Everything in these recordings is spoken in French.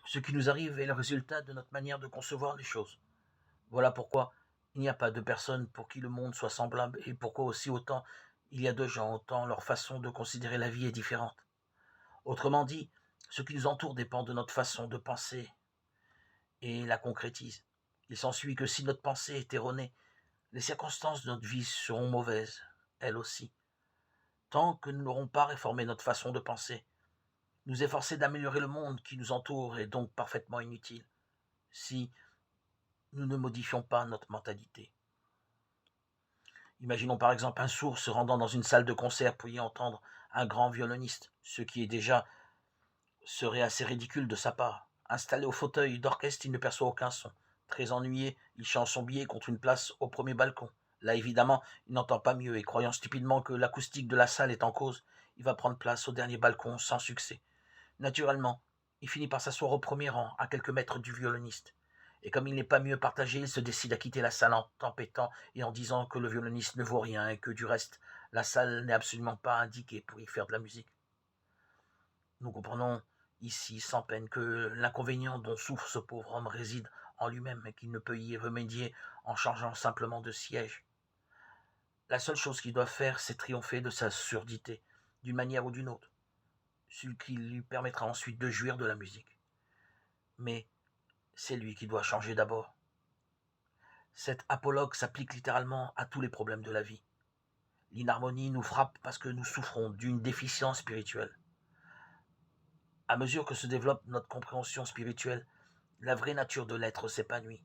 Ce qui nous arrive est le résultat de notre manière de concevoir les choses. Voilà pourquoi il n'y a pas de personne pour qui le monde soit semblable et pourquoi aussi autant il y a de gens, autant leur façon de considérer la vie est différente. Autrement dit, ce qui nous entoure dépend de notre façon de penser et la concrétise. Il s'ensuit que si notre pensée est erronée, les circonstances de notre vie seront mauvaises, elles aussi. Tant que nous n'aurons pas réformé notre façon de penser, nous efforcer d'améliorer le monde qui nous entoure est donc parfaitement inutile, si nous ne modifions pas notre mentalité. Imaginons par exemple un sourd se rendant dans une salle de concert pour y entendre un grand violoniste, ce qui est déjà serait assez ridicule de sa part. Installé au fauteuil d'orchestre, il ne perçoit aucun son. Très ennuyé, il change son billet contre une place au premier balcon. Là, évidemment, il n'entend pas mieux et croyant stupidement que l'acoustique de la salle est en cause, il va prendre place au dernier balcon sans succès. Naturellement, il finit par s'asseoir au premier rang, à quelques mètres du violoniste. Et comme il n'est pas mieux partagé, il se décide à quitter la salle en tempêtant et en disant que le violoniste ne vaut rien et que du reste, la salle n'est absolument pas indiquée pour y faire de la musique. Nous comprenons ici sans peine que l'inconvénient dont souffre ce pauvre homme réside en lui-même et qu'il ne peut y remédier en changeant simplement de siège. La seule chose qu'il doit faire, c'est triompher de sa surdité, d'une manière ou d'une autre, ce qui lui permettra ensuite de jouir de la musique. Mais c'est lui qui doit changer d'abord. Cet apologue s'applique littéralement à tous les problèmes de la vie. L'inharmonie nous frappe parce que nous souffrons d'une déficience spirituelle. À mesure que se développe notre compréhension spirituelle, la vraie nature de l'être s'épanouit.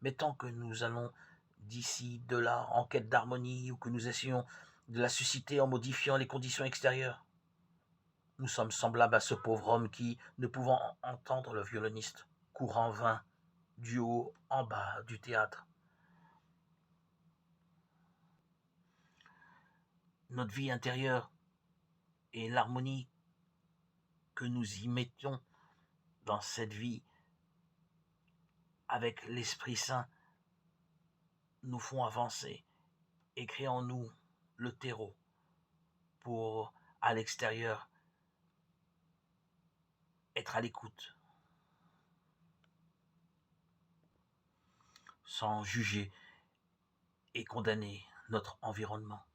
Mais tant que nous allons d'ici, de là, en quête d'harmonie, ou que nous essayons de la susciter en modifiant les conditions extérieures, nous sommes semblables à ce pauvre homme qui, ne pouvant entendre le violoniste, court en vain du haut en bas du théâtre. Notre vie intérieure et l'harmonie que nous y mettons dans cette vie avec l'Esprit Saint nous font avancer et créent en nous le terreau pour, à l'extérieur, être à l'écoute, sans juger et condamner notre environnement.